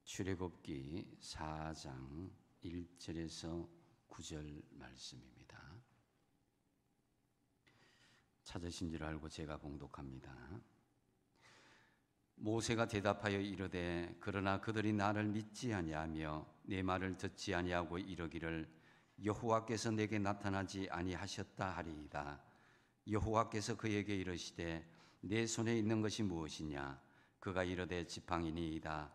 출애굽기 4장 1절에서 9절 말씀입니다. 찾으신 줄 알고 제가 봉독합니다. 모세가 대답하여 이르되 그러나 그들이 나를 믿지 아니하며 내 말을 듣지 아니하고 이르기를 여호와께서 내게 나타나지 아니하셨다 하리이다. 여호와께서 그에게 이르시되 내 손에 있는 것이 무엇이냐? 그가 이르되 지팡이니이다.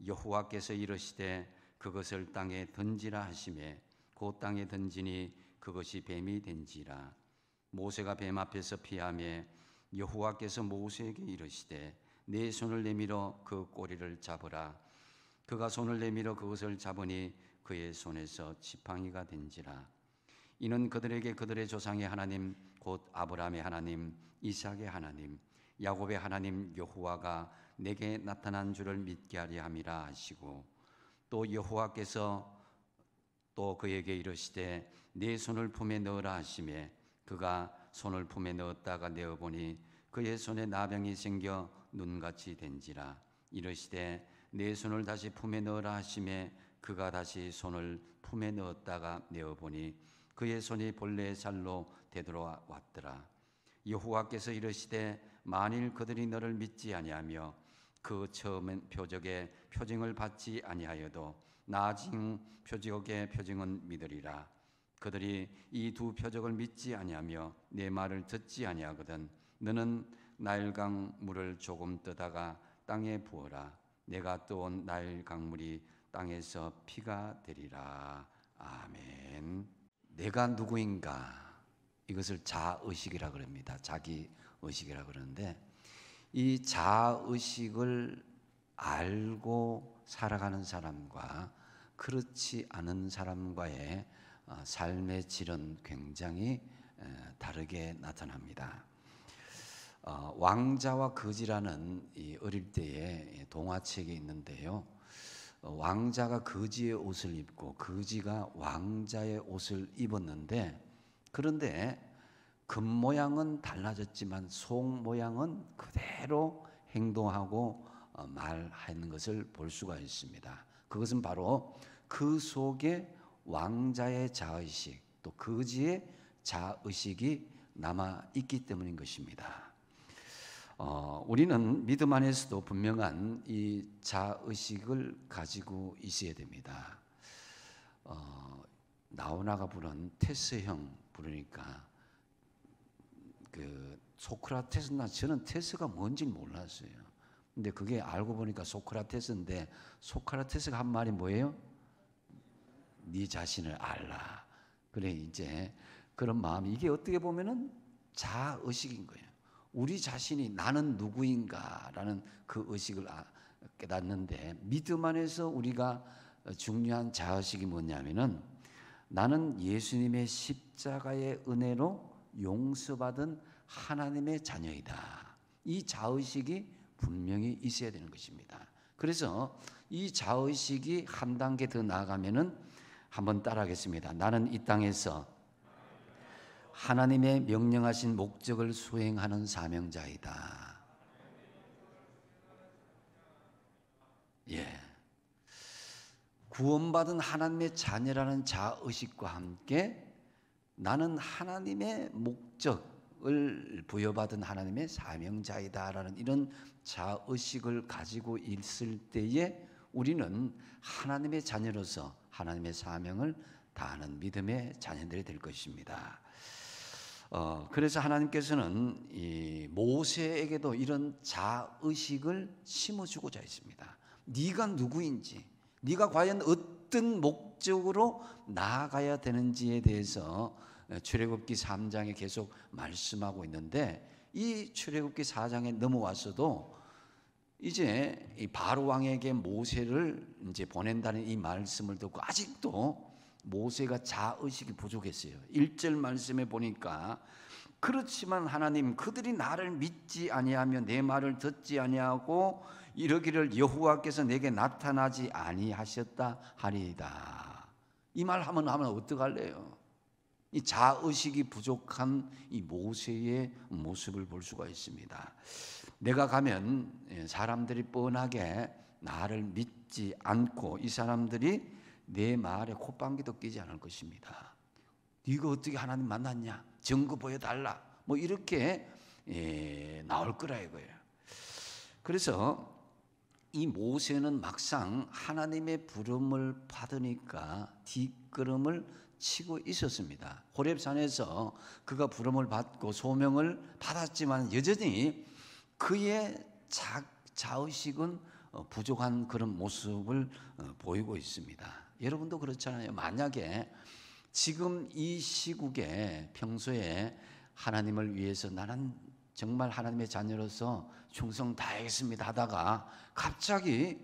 여호와께서 이르시되 그것을 땅에 던지라 하시매 그 땅에 던지니 그것이 뱀이 된지라. 모세가 뱀 앞에서 피하매 여호와께서 모세에게 이르시되 내 손을 내밀어 그 꼬리를 잡으라. 그가 손을 내밀어 그것을 잡으니 그의 손에서 지팡이가 된지라. 이는 그들에게 그들의 조상의 하나님 곧 아브라함의 하나님, 이삭의 하나님, 야곱의 하나님 여호와가 내게 나타난 줄을 믿게 하려 함이라 하시고, 또 여호와께서 또 그에게 이르시되 내 손을 품에 넣으라 하시매 그가 손을 품에 넣었다가 내어보니 그의 손에 나병이 생겨 눈같이 된지라. 이르시되 내 손을 다시 품에 넣으라 하시매 그가 다시 손을 품에 넣었다가 내어보니 그의 손이 본래의 살로 되돌아왔더라. 여호와께서 이르시되 만일 그들이 너를 믿지 아니하며 그 처음 표적의 표징을 받지 아니하여도 나중 표적의 표징은 믿으리라. 그들이 이 두 표적을 믿지 아니하며 내 말을 듣지 아니하거든 너는 나일강 물을 조금 떠다가 땅에 부어라. 내가 떠온 나일 강물이 땅에서 피가 되리라. 아멘. 내가 누구인가? 이것을 자의식이라 그럽니다. 자기의식이라 그러는데, 이 자의식을 알고 살아가는 사람과 그렇지 않은 사람과의 삶의 질은 굉장히 다르게 나타납니다. 왕자와 거지라는 이 어릴 때의 동화책이 있는데요, 왕자가 거지의 옷을 입고 거지가 왕자의 옷을 입었는데, 그런데 겉모양은 달라졌지만 속모양은 그대로 행동하고 말하는 것을 볼 수가 있습니다. 그것은 바로 그 속에 왕자의 자의식 또 거지의 자의식이 남아있기 때문인 것입니다. 우리는 믿음 안에서도 분명한 이 자의식을 가지고 있어야 됩니다. 나오나가 부른 테스형 부르니까 그 소크라테스나, 저는 테스가 뭔지 몰랐어요. 근데 그게 알고 보니까 소크라테스인데, 소크라테스가 한 말이 뭐예요? 네 자신을 알라. 그래, 이제 그런 마음이, 이게 어떻게 보면은 자의식인 거예요. 우리 자신이 나는 누구인가라는 그 의식을 깨닫는데, 믿음 안에서 우리가 중요한 자의식이 뭐냐면은 나는 예수님의 십자가의 은혜로 용서받은 하나님의 자녀이다. 이 자의식이 분명히 있어야 되는 것입니다. 그래서 이 자의식이 한 단계 더 나아가면은 한번 따라하겠습니다. 나는 이 땅에서 하나님의 명령하신 목적을 수행하는 사명자이다. 예. 구원받은 하나님의 자녀라는 자의식과 함께 나는 하나님의 목적을 부여받은 하나님의 사명자이다라는 이런 자의식을 가지고 있을 때에 우리는 하나님의 자녀로서 하나님의 사명을 다하는 믿음의 자녀들이 될 것입니다. 그래서 하나님께서는 이 모세에게도 이런 자의식을 심어주고자 했습니다. 네가 누구인지, 네가 과연 어떤 목적으로 나아가야 되는지에 대해서 출애굽기 3장에 계속 말씀하고 있는데, 이 출애굽기 4장에 넘어와서도 이제 이 바로 왕에게 모세를 이제 보낸다는 이 말씀을 듣고 아직도 모세가 자의식이 부족했어요. 1절 말씀에 보니까 그렇지만 하나님 그들이 나를 믿지 아니하며 내 말을 듣지 아니하고 이러기를 여호와께서 내게 나타나지 아니하셨다 하리이다. 이 말 하면 어떡할래요? 이 자의식이 부족한 이 모세의 모습을 볼 수가 있습니다. 내가 가면 사람들이 뻔하게 나를 믿지 않고 이 사람들이 내 말에 콧방귀도 끼지 않을 것입니다. 네가 어떻게 하나님 만났냐? 증거 보여달라. 뭐 이렇게 나올 거라 이거예요. 그래서 이 모세는 막상 하나님의 부름을 받으니까 뒷걸음을 치고 있었습니다. 호렙산에서 그가 부름을 받고 소명을 받았지만 여전히 그의 자의식은 부족한 그런 모습을 보이고 있습니다. 여러분도 그렇잖아요. 만약에 지금 이 시국에 평소에 하나님을 위해서 나는 정말 하나님의 자녀로서 충성 다하겠습니다 하다가 갑자기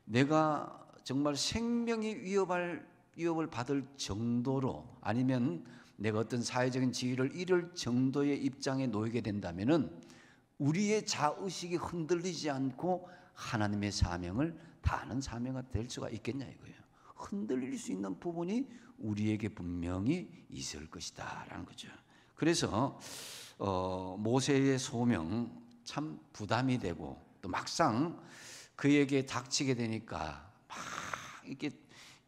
내가 정말 생명이 위협을 받을 정도로 아니면 내가 어떤 사회적인 지위를 잃을 정도의 입장에 놓이게 된다면은 우리의 자의식이 흔들리지 않고 하나님의 사명을 다하는 사명이 될 수가 있겠냐 이거예요. 흔들릴 수 있는 부분이 우리에게 분명히 있을 것이다 라는 거죠. 그래서 모세의 소명 참 부담이 되고 또 막상 그에게 닥치게 되니까 막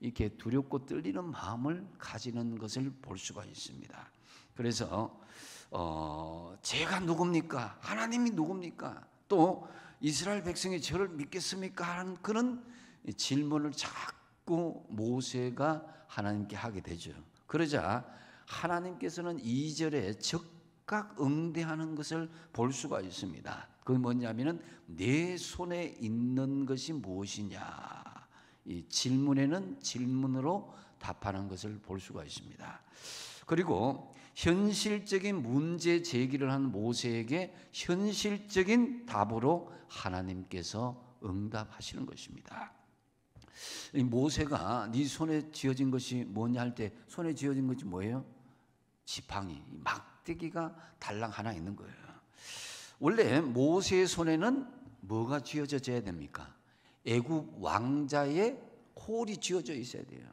이렇게 두렵고 떨리는 마음을 가지는 것을 볼 수가 있습니다. 그래서 제가 누굽니까? 하나님이 누굽니까? 또 이스라엘 백성이 저를 믿겠습니까? 하는 그런 질문을 자꾸 모세가 하나님께 하게 되죠. 그러자 하나님께서는 2절에 즉각 응대하는 것을 볼 수가 있습니다. 그게 뭐냐면은 내 손에 있는 것이 무엇이냐. 이 질문에는 질문으로 답하는 것을 볼 수가 있습니다. 그리고 현실적인 문제 제기를 한 모세에게 현실적인 답으로 하나님께서 응답하시는 것입니다. 이 모세가 네 손에 쥐어진 것이 뭐냐 할 때 손에 쥐어진 것이 뭐예요? 지팡이, 막대기가 달랑 하나 있는 거예요. 원래 모세의 손에는 뭐가 쥐어져야 됩니까? 애굽 왕자의 홀이 쥐어져 있어야 돼요.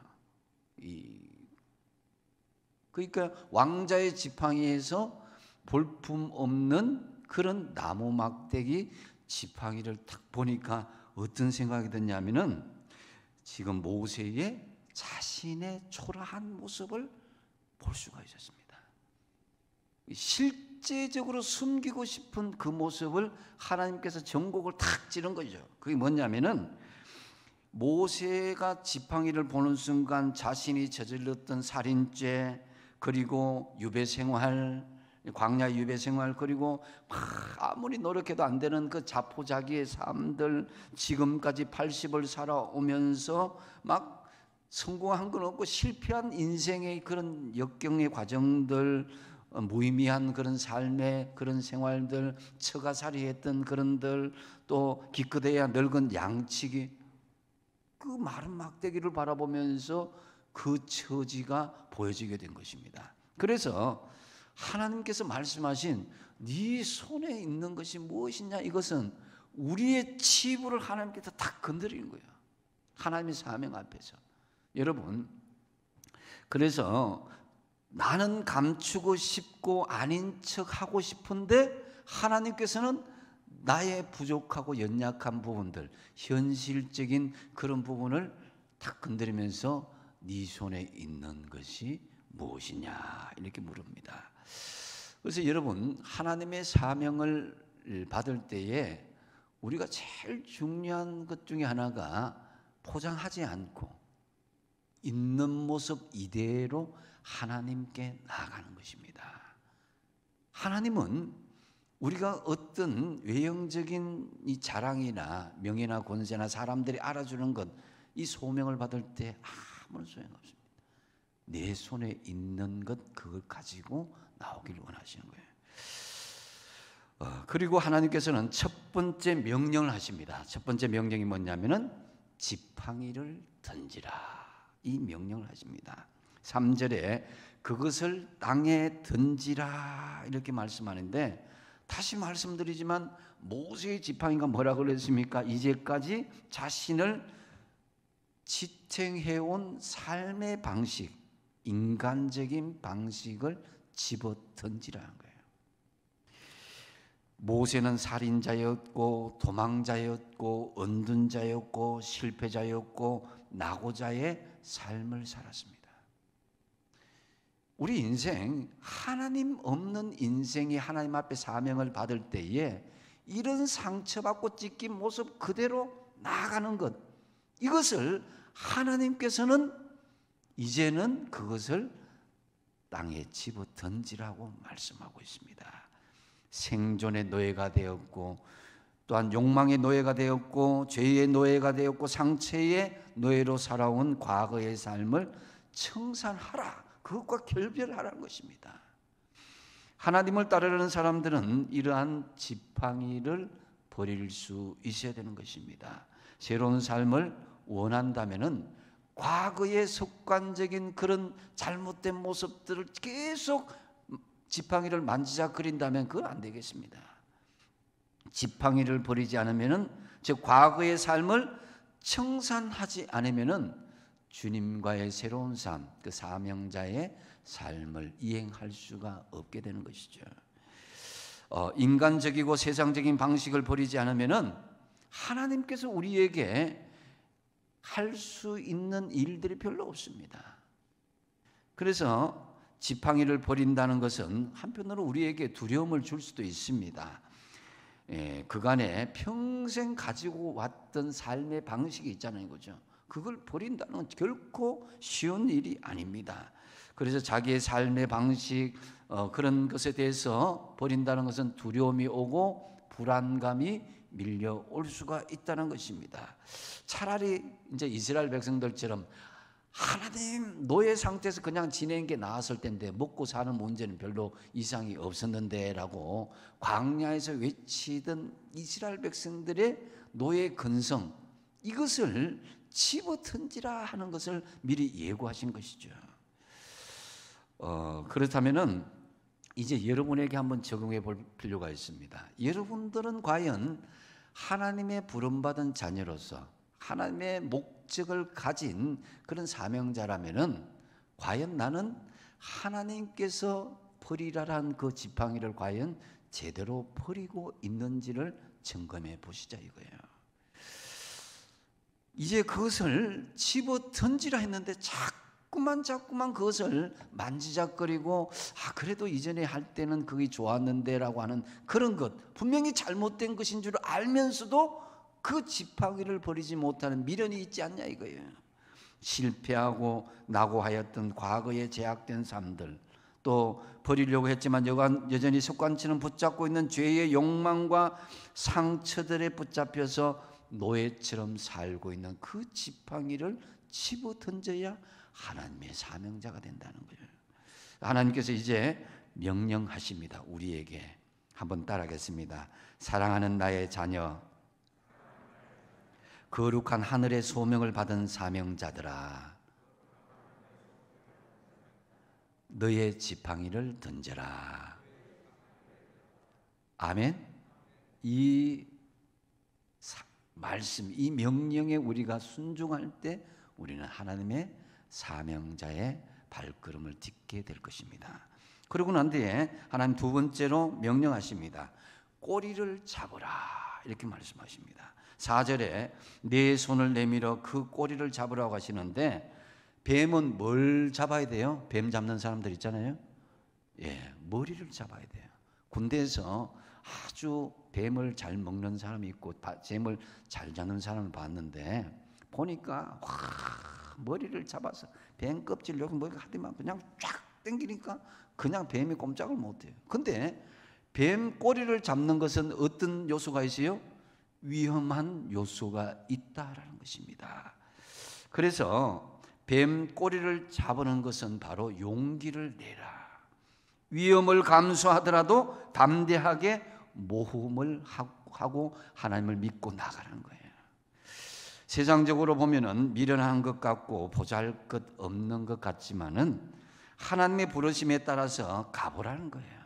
그러니까 왕자의 지팡이에서 볼품 없는 그런 나무 막대기 지팡이를 딱 보니까 어떤 생각이 드냐면은 지금 모세의 자신의 초라한 모습을 볼 수가 있었습니다. 실제적으로 숨기고 싶은 그 모습을 하나님께서 전곡을 탁 찌른 거죠. 그게 뭐냐면은 모세가 지팡이를 보는 순간 자신이 저질렀던 살인죄, 그리고 유배생활, 광야 유배생활, 그리고 아무리 노력해도 안 되는 그 자포자기의 삶들, 지금까지 80을 살아오면서 막 성공한 건 없고 실패한 인생의 그런 역경의 과정들, 무의미한 그런 삶의 그런 생활들, 처가살이했던 그런들, 또 기껏해야 늙은 양치기, 그 마른 막대기를 바라보면서 그 처지가 보여지게 된 것입니다. 그래서 하나님께서 말씀하신 네 손에 있는 것이 무엇이냐, 이것은 우리의 치부를 하나님께서 딱 건드리는 거예요. 하나님의 사명 앞에서. 여러분, 그래서 나는 감추고 싶고 아닌 척 하고 싶은데 하나님께서는 나의 부족하고 연약한 부분들, 현실적인 그런 부분을 딱 건드리면서 네 손에 있는 것이 무엇이냐 이렇게 물읍니다. 그래서 여러분, 하나님의 사명을 받을 때에 우리가 제일 중요한 것 중에 하나가 포장하지 않고 있는 모습 이대로 하나님께 나아가는 것입니다. 하나님은 우리가 어떤 외형적인 이 자랑이나 명예나 권세나 사람들이 알아주는 것, 이 소명을 받을 때 아무런 소용없습니다. 내 손에 있는 것, 그걸 가지고 나오기를 원하시는 거예요. 그리고 하나님께서는 첫 번째 명령을 하십니다. 첫 번째 명령이 뭐냐면은 지팡이를 던지라, 이 명령을 하십니다. 3절에 그것을 땅에 던지라 이렇게 말씀하는데, 다시 말씀드리지만 모세의 지팡이가 뭐라고 그랬습니까? 이제까지 자신을 지탱해온 삶의 방식, 인간적인 방식을 집어 던지라는 거예요. 모세는 살인자였고 도망자였고 은둔자였고 실패자였고 낙오자의 삶을 살았습니다. 우리 인생, 하나님 없는 인생이 하나님 앞에 사명을 받을 때에 이런 상처받고 찢긴 모습 그대로 나아가는 것, 이것을 하나님께서는 이제는 그것을 땅에 집어 던지라고 말씀하고 있습니다. 생존의 노예가 되었고 또한 욕망의 노예가 되었고 죄의 노예가 되었고 상처의 노예로 살아온 과거의 삶을 청산하라, 그것과 결별하라는 것입니다. 하나님을 따르는 사람들은 이러한 지팡이를 버릴 수 있어야 되는 것입니다. 새로운 삶을 원한다면은 과거의 습관적인 그런 잘못된 모습들을 계속 지팡이를 만지작거린다면 그건 안 되겠습니다. 지팡이를 버리지 않으면은, 즉 과거의 삶을 청산하지 않으면은 주님과의 새로운 삶, 그 사명자의 삶을 이행할 수가 없게 되는 것이죠. 인간적이고 세상적인 방식을 버리지 않으면은 하나님께서 우리에게 할 수 있는 일들이 별로 없습니다. 그래서 지팡이를 버린다는 것은 한편으로 우리에게 두려움을 줄 수도 있습니다. 그간에 평생 가지고 왔던 삶의 방식이 있잖아요, 그죠? 그걸 버린다는 건 결코 쉬운 일이 아닙니다. 그래서 자기의 삶의 방식, 그런 것에 대해서 버린다는 것은 두려움이 오고 불안감이 밀려올 수가 있다는 것입니다. 차라리 이제 이스라엘 백성들처럼 하나님 노예 상태에서 그냥 지내는 게 나았을 텐데, 먹고 사는 문제는 별로 이상이 없었는데 라고 광야에서 외치던 이스라엘 백성들의 노예 근성, 이것을 집어 던지라 하는 것을 미리 예고하신 것이죠. 그렇다면은 이제 여러분에게 한번 적용해 볼 필요가 있습니다. 여러분들은 과연 하나님의 부름받은 자녀로서 하나님의 목적을 가진 그런 사명자라면은 과연 나는 하나님께서 버리라란 그 지팡이를 과연 제대로 버리고 있는지를 점검해 보시자 이거예요. 이제 그것을 집어 던지라 했는데 자꾸만 그것을 만지작거리고 그래도 이전에 할 때는 그게 좋았는데 라고 하는 그런 것, 분명히 잘못된 것인 줄 알면서도 그 지팡이를 버리지 못하는 미련이 있지 않냐 이거예요. 실패하고 낙오하였던 과거의 제약된 삶들, 또 버리려고 했지만 여전히 습관처럼 붙잡고 있는 죄의 욕망과 상처들에 붙잡혀서 노예처럼 살고 있는 그 지팡이를 집어 던져야 하나님의 사명자가 된다는 거예요. 하나님께서 이제 명령하십니다. 우리에게 한번 따라하겠습니다. 사랑하는 나의 자녀, 거룩한 하늘의 소명을 받은 사명자들아, 너의 지팡이를 던져라. 아멘. 이 말씀, 이 명령에 우리가 순종할 때 우리는 하나님의 사명자의 발걸음을 딛게 될 것입니다. 그러고 난 뒤에 하나님 두 번째로 명령하십니다. 꼬리를 잡으라, 이렇게 말씀하십니다. 4절에 내 손을 내밀어 그 꼬리를 잡으라고 하시는데, 뱀은 뭘 잡아야 돼요? 뱀 잡는 사람들 있잖아요. 머리를 잡아야 돼요. 군대에서 아주 뱀을 잘 먹는 사람이 있고 뱀을 잘 잡는 사람을 봤는데, 보니까 머리를 잡아서 뱀 껍질 여기 뭐 하더만 그냥 쫙 당기니까 그냥 뱀이 꼼짝을 못해요. 근데 뱀 꼬리를 잡는 것은 어떤 요소가 있어요? 위험한 요소가 있다라는 것입니다. 그래서 뱀 꼬리를 잡는 것은 바로 용기를 내라. 위험을 감수하더라도 담대하게 모험을 하고 하나님을 믿고 나가라는 거예요. 세상적으로 보면은 미련한 것 같고 보잘것없는 것 같지만은 하나님의 부르심에 따라서 가보라는 거예요.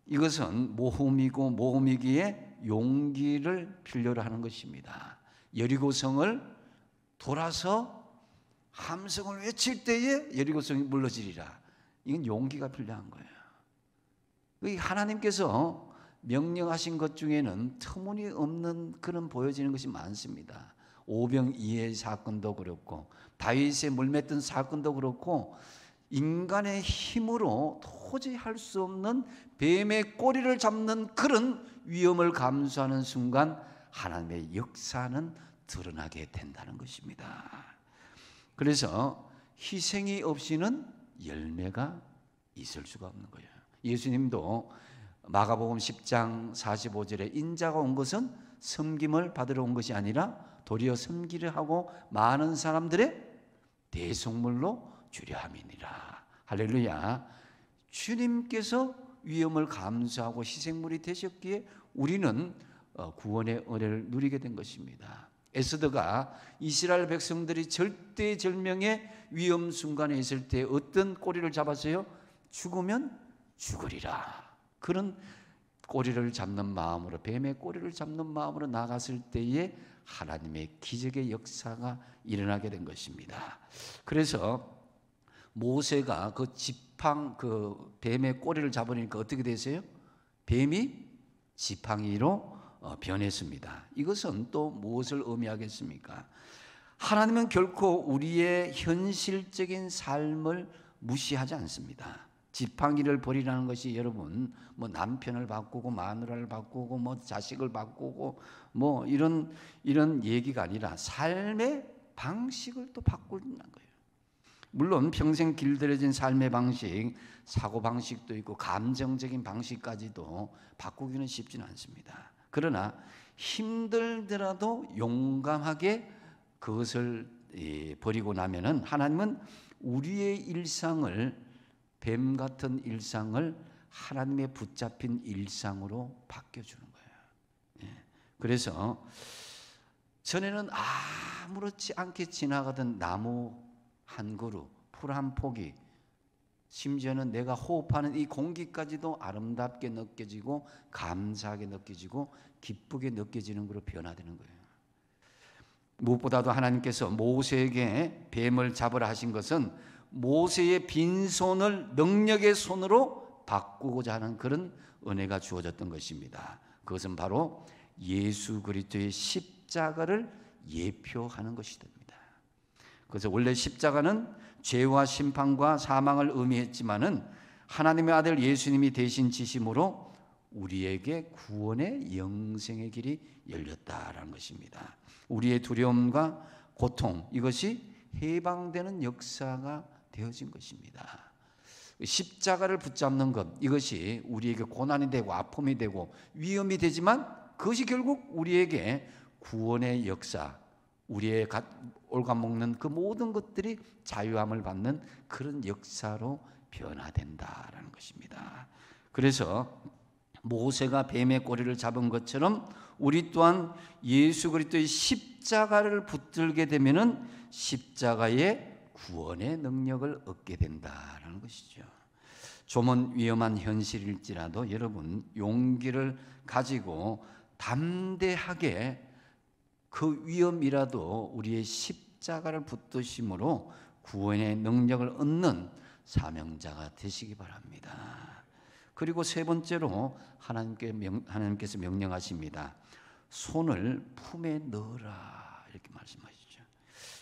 이것은 모험이고 모험이기에 용기를 필요로 하는 것입니다. 여리고성을 돌아서 함성을 외칠 때에 여리고성이 물러지리라. 이건 용기가 필요한 거예요. 하나님께서 명령하신 것 중에는 터무니없는 그런 보여지는 것이 많습니다. 오병이의 사건도 그렇고 다윗의 물맷던 사건도 그렇고 인간의 힘으로 도저히 할 수 없는 뱀의 꼬리를 잡는 그런 위험을 감수하는 순간 하나님의 역사는 드러나게 된다는 것입니다. 그래서 희생이 없이는 열매가 있을 수가 없는 거예요. 예수님도 마가복음 10장 45절에 인자가 온 것은 섬김을 받으러 온 것이 아니라 도리어 섬기려 하고 많은 사람들의 대속물로 주려 함이니라. 할렐루야. 주님께서 위험을 감수하고 희생물이 되셨기에 우리는 구원의 은혜를 누리게 된 것입니다. 에스더가 이스라엘 백성들이 절대절명의 위험 순간에 있을 때 어떤 꼬리를 잡았어요? 죽으면 죽으리라. 그런 꼬리를 잡는 마음으로, 뱀의 꼬리를 잡는 마음으로 나갔을 때에 하나님의 기적의 역사가 일어나게 된 것입니다. 그래서 모세가 그 지팡, 그 뱀의 꼬리를 잡으니까 어떻게 되세요? 뱀이 지팡이로 변했습니다. 이것은 또 무엇을 의미하겠습니까? 하나님은 결코 우리의 현실적인 삶을 무시하지 않습니다. 지팡이를 버리라는 것이 여러분 뭐 남편을 바꾸고 마누라를 바꾸고 뭐 자식을 바꾸고 뭐 이런 얘기가 아니라 삶의 방식을 또 바꾸는 거예요. 물론 평생 길들여진 삶의 방식, 사고 방식도 있고 감정적인 방식까지도 바꾸기는 쉽지는 않습니다. 그러나 힘들더라도 용감하게 그것을 버리고 나면은 하나님은 우리의 일상을, 뱀 같은 일상을 하나님의 붙잡힌 일상으로 바뀌어주는 거예요. 그래서 전에는 아무렇지 않게 지나가던 나무 한 그루, 풀 한 포기, 심지어는 내가 호흡하는 이 공기까지도 아름답게 느껴지고 감사하게 느껴지고 기쁘게 느껴지는 것으로 변화되는 거예요. 무엇보다도 하나님께서 모세에게 뱀을 잡으라 하신 것은 모세의 빈손을 능력의 손으로 바꾸고자 하는 그런 은혜가 주어졌던 것입니다. 그것은 바로 예수 그리스도의 십자가를 예표하는 것이 됩니다. 그래서 원래 십자가는 죄와 심판과 사망을 의미했지만은 하나님의 아들 예수님이 대신 지심으로 우리에게 구원의 영생의 길이 열렸다라는 것입니다. 우리의 두려움과 고통, 이것이 해방되는 역사가 되어진 것입니다. 십자가를 붙잡는 것, 이것이 우리에게 고난이 되고 아픔이 되고 위험이 되지만 그것이 결국 우리에게 구원의 역사, 우리의 올가먹는 그 모든 것들이 자유함을 받는 그런 역사로 변화된다라는 것입니다. 그래서 모세가 뱀의 꼬리를 잡은 것처럼 우리 또한 예수 그리스도의 십자가를 붙들게 되면은 십자가의 구원의 능력을 얻게 된다라는 것이죠. 좀은 위험한 현실일지라도 여러분 용기를 가지고 담대하게 그 위험이라도 우리의 십자가를 붙드심으로 구원의 능력을 얻는 사명자가 되시기 바랍니다. 그리고 세 번째로 하나님께서 명령하십니다. 손을 품에 넣으라 이렇게 말씀하시죠.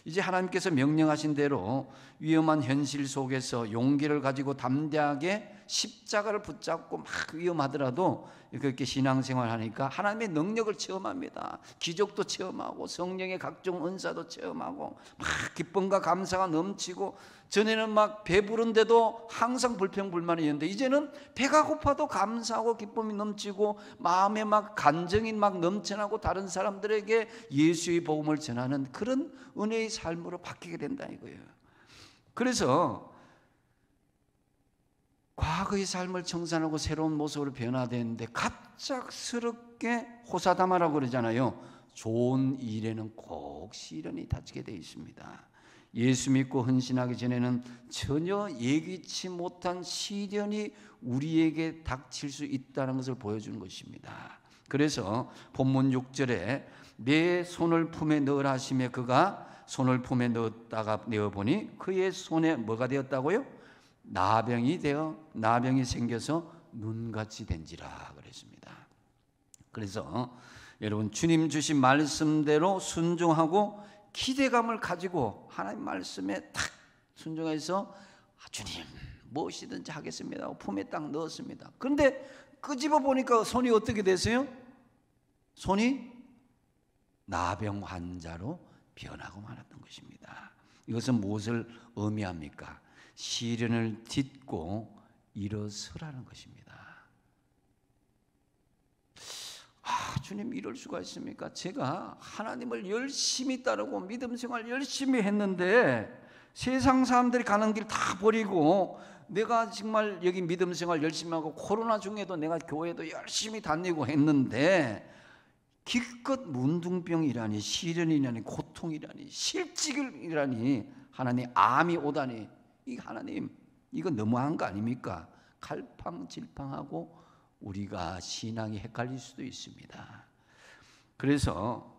이제 하나님께서 명령하신 대로 위험한 현실 속에서 용기를 가지고 담대하게 십자가를 붙잡고 막 위험하더라도 그렇게 신앙생활 하니까 하나님의 능력을 체험합니다. 기적도 체험하고 성령의 각종 은사도 체험하고 막 기쁨과 감사가 넘치고, 전에는 막 배부른데도 항상 불평불만이었는데 이제는 배가 고파도 감사하고 기쁨이 넘치고 마음에 막 간정이 막 넘쳐나고 다른 사람들에게 예수의 복음을 전하는 그런 은혜의 삶으로 바뀌게 된다 이거예요. 그래서 과거의 삶을 청산하고 새로운 모습으로 변화되는데 갑작스럽게 호사다마라고 그러잖아요. 좋은 일에는 꼭 시련이 닥치게 되어 있습니다. 예수 믿고 헌신하기 전에는 전혀 예기치 못한 시련이 우리에게 닥칠 수 있다는 것을 보여주는 것입니다. 그래서 본문 6절에 내 손을 품에 넣으라 하시며 그가 손을 품에 넣었다가 내어보니 그의 손에 뭐가 되었다고요? 나병이 생겨서 눈같이 된지라 그랬습니다. 그래서 여러분 주님 주신 말씀대로 순종하고 기대감을 가지고 하나님 말씀에 탁 순종해서 주님 무엇이든지 하겠습니다 하고 품에 딱 넣었습니다. 그런데 끄집어 보니까 손이 어떻게 되세요? 손이 나병 환자로 변하고 말았던 것입니다. 이것은 무엇을 의미합니까? 시련을 딛고 일어서라는 것입니다. 주님 이럴 수가 있습니까? 제가 하나님을 열심히 따르고 믿음 생활 열심히 했는데 세상 사람들이 가는 길 다 버리고 내가 정말 여기 믿음 생활 열심히 하고 코로나 중에도 내가 교회도 열심히 다니고 했는데 기껏 문둥병이라니 시련이라니 고통이라니 실직이라니 하나님 암이 오다니 이 하나님 이거 너무한 거 아닙니까? 갈팡질팡하고 우리가 신앙이 헷갈릴 수도 있습니다. 그래서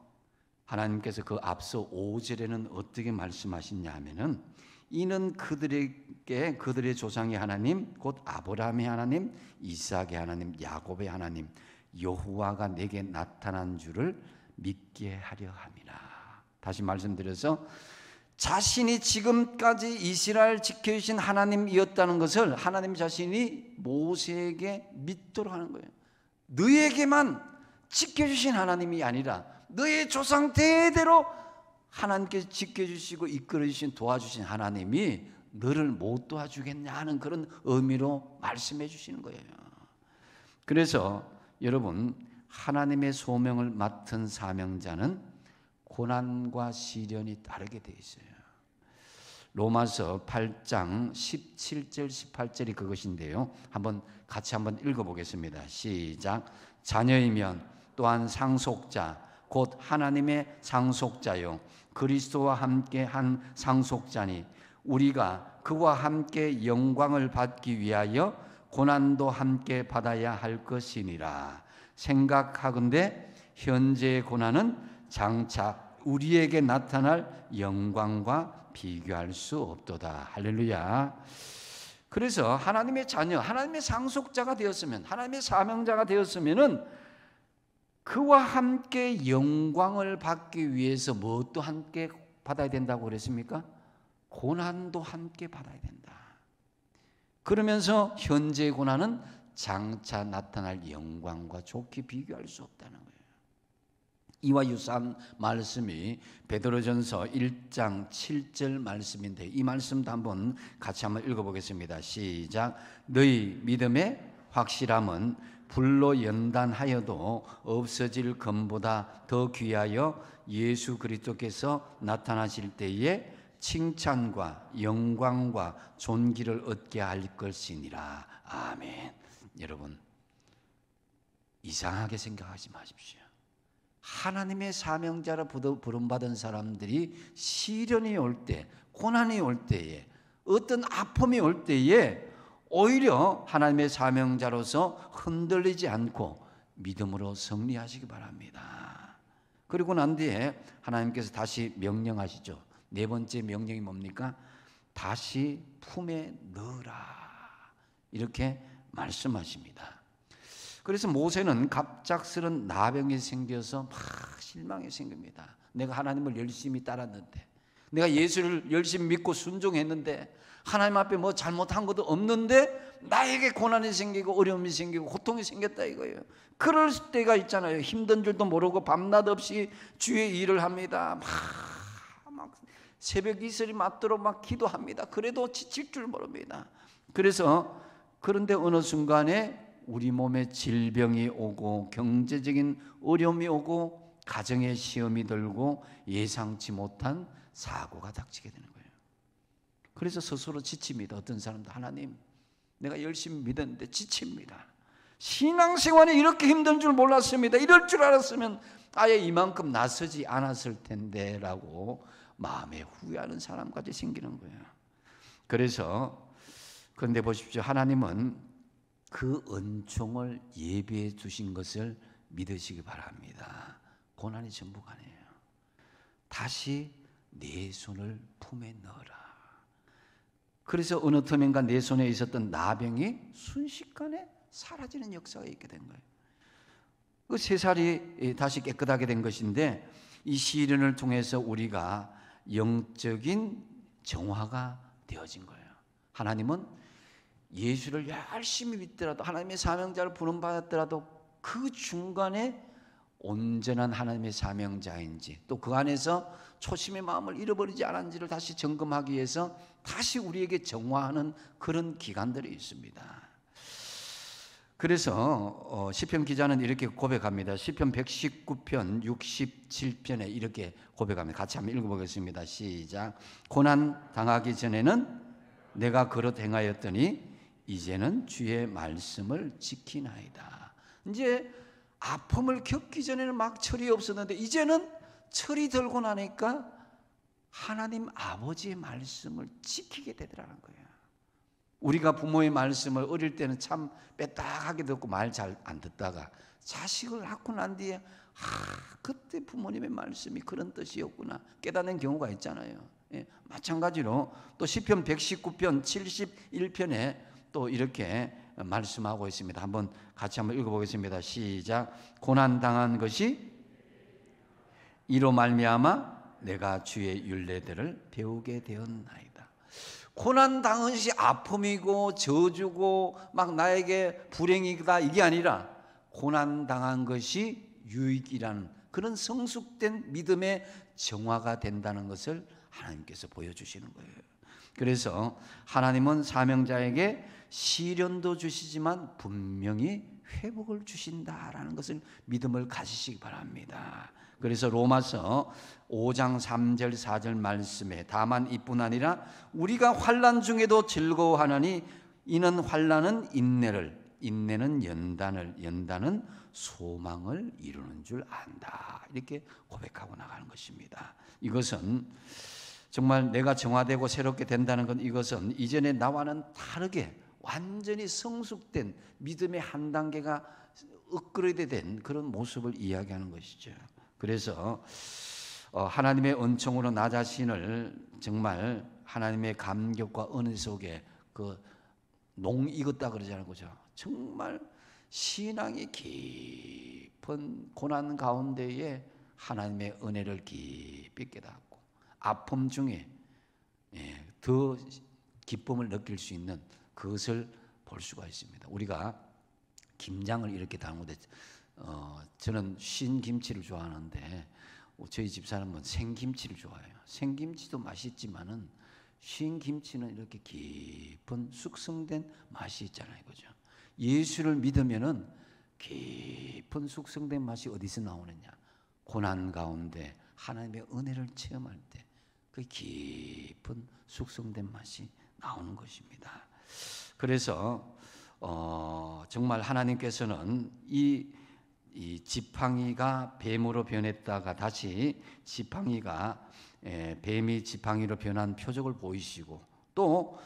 하나님께서 그 앞서 5절에는 어떻게 말씀하시냐 하면은 이는 그들에게 그들의 조상의 하나님 곧 아브라함의 하나님 이삭의 하나님 야곱의 하나님 여호와가 내게 나타난 줄을 믿게 하려 함이라. 다시 말씀드려서 자신이 지금까지 이스라엘 지켜주신 하나님이었다는 것을 하나님 자신이 모세에게 믿도록 하는 거예요. 너에게만 지켜주신 하나님이 아니라 너의 조상 대대로 하나님께서 지켜주시고 이끌어주신 도와주신 하나님이 너를 못 도와주겠냐 하는 그런 의미로 말씀해 주시는 거예요. 그래서 여러분 하나님의 소명을 맡은 사명자는 고난과 시련이 따르게 돼 있어요. 로마서 8장 17절 18절이 그것인데요. 같이 한번 읽어보겠습니다. 시작. 자녀이면 또한 상속자 곧 하나님의 상속자요 그리스도와 함께 한 상속자니 우리가 그와 함께 영광을 받기 위하여 고난도 함께 받아야 할 것이니라. 생각하건대 현재의 고난은 장차 우리에게 나타날 영광과 비교할 수 없도다. 할렐루야. 그래서 하나님의 자녀, 하나님의 상속자가 되었으면, 하나님의 사명자가 되었으면은 그와 함께 영광을 받기 위해서 무엇도 함께 받아야 된다고 그랬습니까? 고난도 함께 받아야 된다. 그러면서 현재의 고난은 장차 나타날 영광과 좋게 비교할 수 없다는 거예요. 이와 유사한 말씀이 베드로전서 1장 7절 말씀인데 이 말씀도 한번 같이 한번 읽어보겠습니다. 시작. 너희 믿음의 확실함은 불로 연단하여도 없어질 금보다 더 귀하여 예수 그리스도께서 나타나실 때에 칭찬과 영광과 존귀를 얻게 할 것이니라. 아멘. 여러분 이상하게 생각하지 마십시오. 하나님의 사명자로 부름받은 사람들이 시련이 올 때, 고난이 올 때에, 어떤 아픔이 올 때에 오히려 하나님의 사명자로서 흔들리지 않고 믿음으로 승리하시기 바랍니다. 그리고 난 뒤에 하나님께서 다시 명령하시죠. 네 번째 명령이 뭡니까? 다시 품에 넣으라. 이렇게 말씀하십니다. 그래서 모세는 갑작스런 나병이 생겨서 막 실망이 생깁니다. 내가 하나님을 열심히 따랐는데, 내가 예수를 열심히 믿고 순종했는데, 하나님 앞에 뭐 잘못한 것도 없는데 나에게 고난이 생기고 어려움이 생기고 고통이 생겼다 이거예요. 그럴 때가 있잖아요. 힘든 줄도 모르고 밤낮 없이 주의 일을 합니다. 막 새벽 이슬이 맞도록 막 기도합니다. 그래도 지칠 줄 모릅니다. 그래서 그런데 어느 순간에 우리 몸에 질병이 오고 경제적인 어려움이 오고 가정의 시험이 들고 예상치 못한 사고가 닥치게 되는 거예요. 그래서 스스로 지칩니다. 어떤 사람도 하나님 내가 열심히 믿었는데 지칩니다. 신앙생활이 이렇게 힘든 줄 몰랐습니다. 이럴 줄 알았으면 아예 이만큼 나서지 않았을 텐데 라고 마음에 후회하는 사람까지 생기는 거예요. 그래서 그런데 보십시오. 하나님은 그 은총을 예비해 주신 것을 믿으시기 바랍니다. 고난이 전부가 아니에요. 다시 내 손을 품에 넣어라. 그래서 어느 틈인가 내 손에 있었던 나병이 순식간에 사라지는 역사가 있게 된 거예요. 그 세 살이 다시 깨끗하게 된 것인데, 이 시련을 통해서 우리가 영적인 정화가 되어진 거예요. 하나님은 예수를 열심히 믿더라도, 하나님의 사명자를 부름받았더라도 그 중간에 온전한 하나님의 사명자인지, 또 그 안에서 초심의 마음을 잃어버리지 않았는지를 다시 점검하기 위해서 다시 우리에게 정화하는 그런 기간들이 있습니다. 그래서 시편 기자는 이렇게 고백합니다. 시편 119편 67편에 이렇게 고백합니다. 같이 한번 읽어보겠습니다. 시작. 고난 당하기 전에는 내가 그릇 행하였더니 이제는 주의 말씀을 지키나이다. 이제 아픔을 겪기 전에는 막 철이 없었는데 이제는 철이 들고 나니까 하나님 아버지의 말씀을 지키게 되더라는 거예요. 우리가 부모의 말씀을 어릴 때는 참 빼딱하게 듣고 말 잘 안 듣다가 자식을 낳고 난 뒤에 그때 부모님의 말씀이 그런 뜻이었구나 깨닫는 경우가 있잖아요. 예, 마찬가지로 또 시편 119편 71편에 또 이렇게 말씀하고 있습니다. 한번 같이 한번 읽어보겠습니다. 시작. 고난당한 것이 이로 말미암아 내가 주의 율례들을 배우게 되었나이다. 고난당한 것이 아픔이고 저주고 막 나에게 불행이다 이게 아니라 고난당한 것이 유익이라는 그런 성숙된 믿음의 정화가 된다는 것을 하나님께서 보여주시는 거예요. 그래서 하나님은 사명자에게 시련도 주시지만 분명히 회복을 주신다라는 것을 믿음을 가지시기 바랍니다. 그래서 로마서 5장 3절 4절 말씀에 다만 이뿐 아니라 우리가 환난 중에도 즐거워하나니 이는 환난은 인내를, 인내는 연단을, 연단은 소망을 이루는 줄 안다. 이렇게 고백하고 나가는 것입니다. 이것은 정말 내가 정화되고 새롭게 된다는 건 이것은 이전에 나와는 다르게 완전히 성숙된 믿음의 한 단계가 업그레이드 된 그런 모습을 이야기하는 것이죠. 그래서 하나님의 은총으로 나 자신을 정말 하나님의 감격과 은혜 속에 그 농익었다 그러잖아요. 그죠? 정말 신앙이 깊은 고난 가운데에 하나님의 은혜를 깊이 깨닫고 아픔 중에 더 기쁨을 느낄 수 있는 그것을 볼 수가 있습니다. 우리가 김장을 이렇게 담그되 저는 신김치를 좋아하는데 저희 집사람은 생김치를 좋아해요. 생김치도 맛있지만은 신김치는 이렇게 깊은 숙성된 맛이 있잖아요. 그죠? 예수를 믿으면은 깊은 숙성된 맛이 어디서 나오느냐? 고난 가운데 하나님의 은혜를 체험할 때 그 깊은 숙성된 맛이 나오는 것입니다. 그래서 정말 하나님께서는 이 지팡이가 뱀으로 변했다가 다시 지팡이가 뱀이 지팡이로 변한 표적을 보이시고 또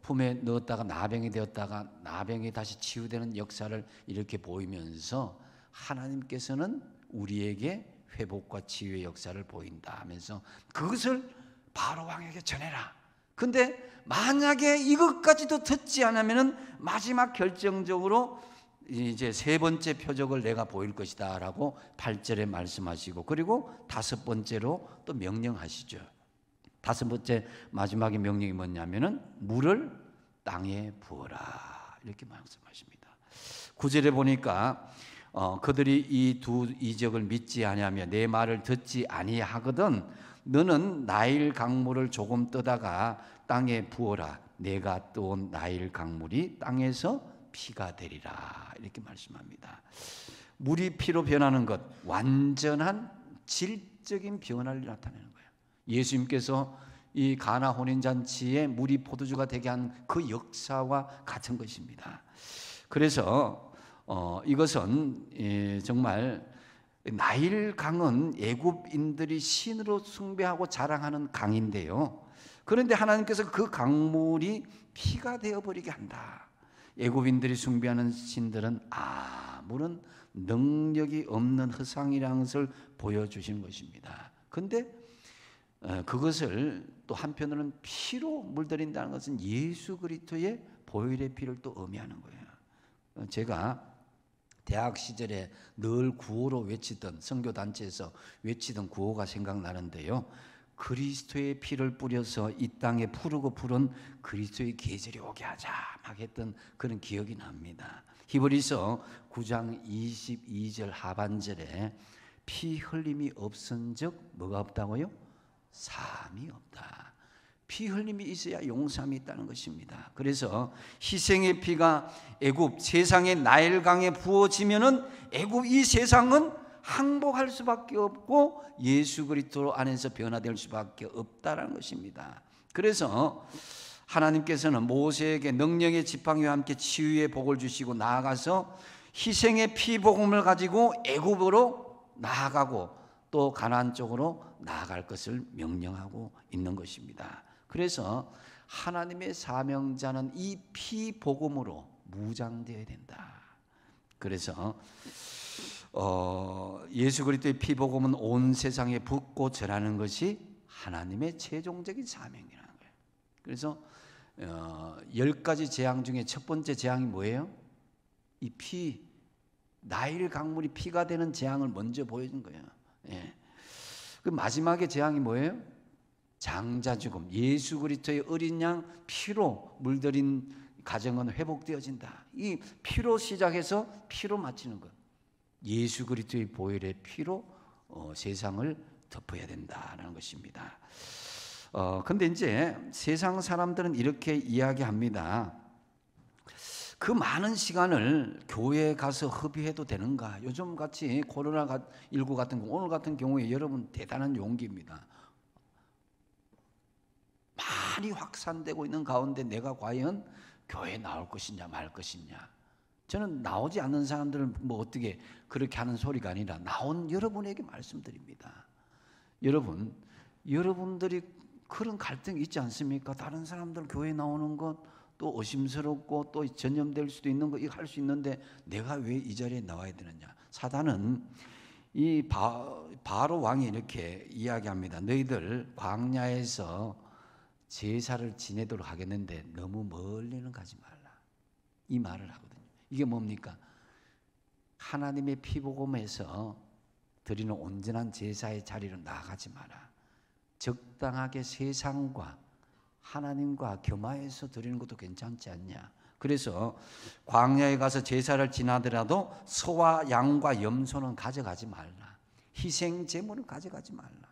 품에 넣었다가 나병이 되었다가 나병이 다시 치유되는 역사를 이렇게 보이면서 하나님께서는 우리에게 회복과 치유의 역사를 보인다 하면서 그것을 바로 왕에게 전해라. 근데 만약에 이것까지도 듣지 않으면은 마지막 결정적으로 이제 세 번째 표적을 내가 보일 것이다 라고 8절에 말씀하시고 그리고 다섯 번째로 또 명령하시죠. 다섯 번째 마지막의 명령이 뭐냐면은 물을 땅에 부어라 이렇게 말씀하십니다. 9절에 보니까 그들이 이 두 이적을 믿지 아니하며 내 말을 듣지 아니하거든 너는 나일 강물을 조금 떠다가 땅에 부어라 내가 떠온 나일 강물이 땅에서 피가 되리라 이렇게 말씀합니다. 물이 피로 변하는 것 완전한 질적인 변화를 나타내는 거예요. 예수님께서 이 가나 혼인잔치에 물이 포도주가 되게 한 그 역사와 같은 것입니다. 그래서 이것은 정말 나일 강은 애굽인들이 신으로 숭배하고 자랑하는 강인데요. 그런데 하나님께서 그 강물이 피가 되어버리게 한다. 애굽인들이 숭배하는 신들은 아무런 능력이 없는 허상이라는 것을 보여주시는 것입니다. 그런데 그것을 또 한편으로는 피로 물들인다는 것은 예수 그리스도의 보혈의 피를 또 의미하는 거예요. 제가 대학 시절에 늘 구호로 외치던, 선교단체에서 외치던 구호가 생각나는데요. 그리스도의 피를 뿌려서 이 땅에 푸르고 푸른 그리스도의 계절이 오게 하자 막 했던 그런 기억이 납니다. 히브리서 9장 22절 하반절에 피 흘림이 없은즉 뭐가 없다고요? 사함이 없다. 피 흘림이 있어야 용서함이 있다는 것입니다. 그래서 희생의 피가 애굽 세상의 나일강에 부어지면은 애굽 이 세상은 항복할 수밖에 없고 예수 그리스도 안에서 변화될 수밖에 없다라는 것입니다. 그래서 하나님께서는 모세에게 능력의 지팡이와 함께 치유의 복을 주시고 나아가서 희생의 피 복음을 가지고 애굽으로 나아가고 또 가나안 쪽으로 나아갈 것을 명령하고 있는 것입니다. 그래서 하나님의 사명자는 이 피 복음으로 무장되어야 된다. 그래서 예수 그리스도의 피 복음은 온 세상에 붓고 전하는 것이 하나님의 최종적인 사명이라는 거예요. 그래서 10가지 재앙 중에 첫 번째 재앙이 뭐예요? 이 피, 나일 강물이 피가 되는 재앙을 먼저 보여준 거예요. 예. 그 마지막에 재앙이 뭐예요? 장자 죽음. 예수 그리스도의 어린 양 피로 물들인 가정은 회복되어진다. 이 피로 시작해서 피로 마치는 것. 예수 그리스도의 보혈의 피로 세상을 덮어야 된다는 것입니다. 근데 이제 세상 사람들은 이렇게 이야기합니다. 그 많은 시간을 교회에 가서 허비해도 되는가? 요즘 같이 코로나19 같은 오늘 같은 경우에 여러분 대단한 용기입니다. 많이 확산되고 있는 가운데 내가 과연 교회에 나올 것이냐 말 것이냐. 저는 나오지 않는 사람들은 뭐 어떻게 그렇게 하는 소리가 아니라 나온 여러분에게 말씀드립니다. 여러분들이 그런 갈등이 있지 않습니까? 다른 사람들 교회 나오는 것 또 의심스럽고 또 전염될 수도 있는 거 이거 할 수 있는데 내가 왜 이 자리에 나와야 되느냐? 사단은 이 바로 왕이 이렇게 이야기합니다. 너희들 광야에서 제사를 지내도록 하겠는데 너무 멀리는 가지 말라. 이 말을 하거든요. 이게 뭡니까? 하나님의 피복음에서 드리는 온전한 제사의 자리로 나가지 마라. 적당하게 세상과 하나님과 겸하여서 드리는 것도 괜찮지 않냐. 그래서 광야에 가서 제사를 지나더라도 소와 양과 염소는 가져가지 말라. 희생 제물은 가져가지 말라.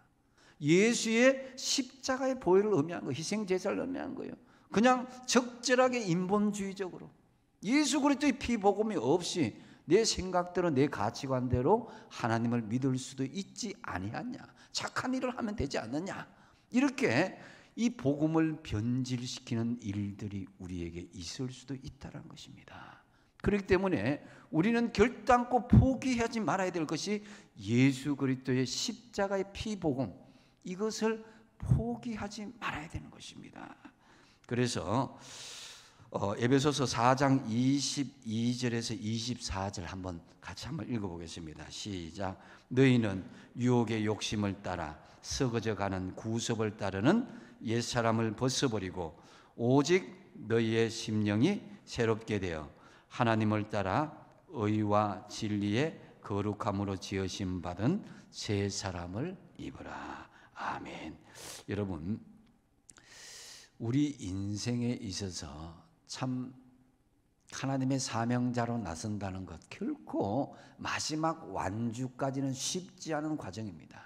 예수의 십자가의 보혈을 의미한 거예요. 희생 제사를 의미한 거예요. 그냥 적절하게 인본주의적으로 예수 그리스도의 피 복음이 없이 내 생각대로 내 가치관대로 하나님을 믿을 수도 있지 아니하냐. 착한 일을 하면 되지 않느냐. 이렇게 이 복음을 변질시키는 일들이 우리에게 있을 수도 있다는 것입니다. 그렇기 때문에 우리는 결단코 포기하지 말아야 될 것이 예수 그리스도의 십자가의 피 복음, 이것을 포기하지 말아야 되는 것입니다. 그래서 에베소서 4장 22절에서 24절 같이 한번 읽어보겠습니다. 시작. 너희는 유혹의 욕심을 따라 썩어져가는 구습을 따르는 옛사람을 벗어버리고 오직 너희의 심령이 새롭게 되어 하나님을 따라 의와 진리의 거룩함으로 지으심 받은 새 사람을 입으라. 아멘. 여러분, 우리 인생에 있어서 참 하나님의 사명자로 나선다는 것 결코 마지막 완주까지는 쉽지 않은 과정입니다.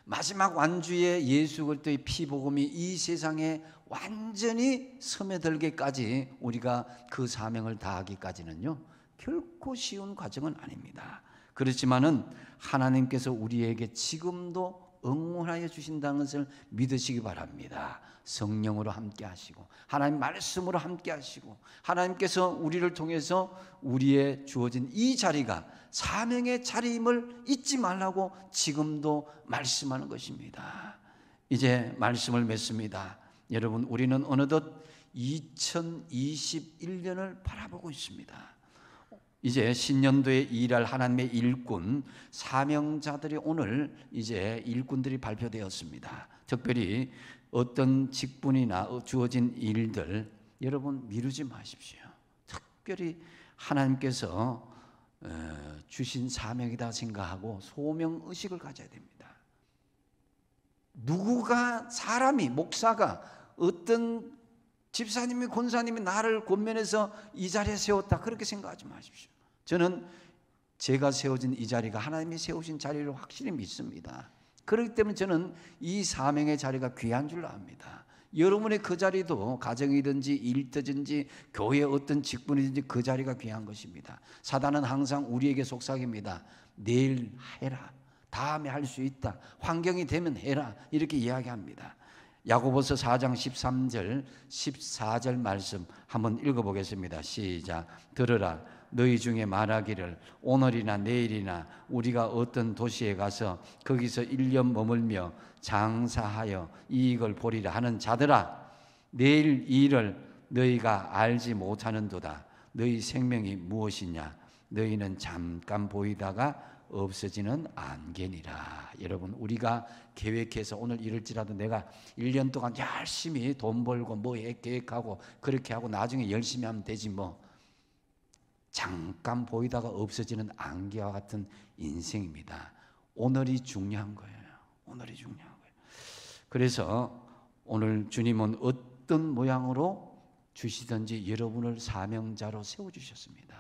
마지막 완주에 예수 그리스도의 피복음이 이 세상에 완전히 스며들기까지 우리가 그 사명을 다하기까지는요 결코 쉬운 과정은 아닙니다. 그렇지만은 하나님께서 우리에게 지금도 응원하여 주신다는 것을 믿으시기 바랍니다. 성령으로 함께 하시고 하나님 말씀으로 함께 하시고 하나님께서 우리를 통해서 우리의 주어진 이 자리가 사명의 자리임을 잊지 말라고 지금도 말씀하는 것입니다. 이제 말씀을 맺습니다. 여러분, 우리는 어느덧 2021년을 바라보고 있습니다. 이제 신년도에 일할 하나님의 일꾼 사명자들이 오늘 이제 일꾼들이 발표되었습니다. 특별히 어떤 직분이나 주어진 일들 여러분 미루지 마십시오. 특별히 하나님께서 주신 사명이다 생각하고 소명의식을 가져야 됩니다. 누구가 사람이 목사가 어떤 집사님이 권사님이 나를 권면해서 이 자리에 세웠다 그렇게 생각하지 마십시오. 저는 제가 세워진 이 자리가 하나님이 세우신 자리를 확실히 믿습니다. 그렇기 때문에 저는 이 사명의 자리가 귀한 줄 압니다. 여러분의 그 자리도 가정이든지 일터든지 교회의 어떤 직분이든지 그 자리가 귀한 것입니다. 사단은 항상 우리에게 속삭입니다. 내일 해라. 다음에 할 수 있다. 환경이 되면 해라. 이렇게 이야기합니다. 야고보서 4장 13절 14절 말씀 한번 읽어보겠습니다. 시작. 들으라. 너희 중에 말하기를 오늘이나 내일이나 우리가 어떤 도시에 가서 거기서 1년 머물며 장사하여 이익을 보리라 하는 자들아, 내일 이 일을 너희가 알지 못하는도다. 너희 생명이 무엇이냐? 너희는 잠깐 보이다가 없어지는 안개니라. 여러분, 우리가 계획해서 오늘 이럴지라도 내가 1년 동안 열심히 돈 벌고 뭐 계획하고 그렇게 하고 나중에 열심히 하면 되지 뭐. 잠깐 보이다가 없어지는 안개와 같은 인생입니다. 오늘이 중요한 거예요. 오늘이 중요한 거예요. 그래서 오늘 주님은 어떤 모양으로 주시든지 여러분을 사명자로 세워주셨습니다.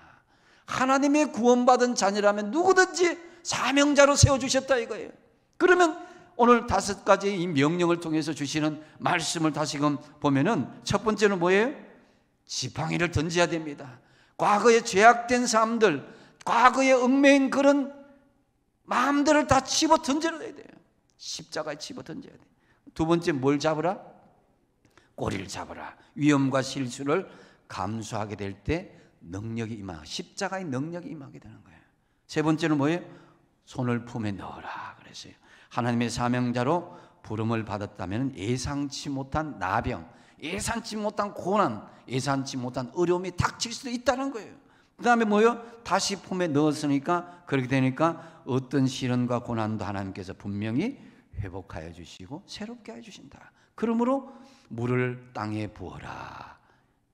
하나님의 구원받은 자녀라면 누구든지 사명자로 세워주셨다 이거예요. 그러면 오늘 5가지 이 명령을 통해서 주시는 말씀을 다시금 보면은 첫 번째는 뭐예요? 지팡이를 던져야 됩니다. 과거에 죄악된 사람들, 과거에 얽매인 그런 마음들을 다 집어 던져야 돼요. 십자가에 집어 던져야 돼요. 두 번째 뭘 잡으라? 꼬리를 잡으라. 위험과 실수를 감수하게 될 때 능력이 임하, 십자가의 능력이 임하게 되는 거예요. 세 번째는 뭐예요? 손을 품에 넣어라 그랬어요. 하나님의 사명자로 부름을 받았다면 예상치 못한 나병, 예상치 못한 고난, 예상치 못한 어려움이 닥칠 수도 있다는 거예요. 그 다음에 뭐예요? 다시 품에 넣었으니까 그렇게 되니까 어떤 시련과 고난도 하나님께서 분명히 회복하여 주시고 새롭게 해주신다. 그러므로 물을 땅에 부어라.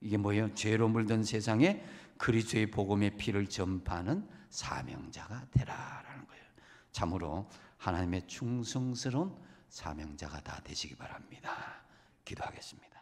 이게 뭐예요? 죄로 물든 세상에 그리스도의 복음의 피를 전파하는 사명자가 되라라는 거예요. 참으로 하나님의 충성스러운 사명자가 다 되시기 바랍니다. 기도하겠습니다.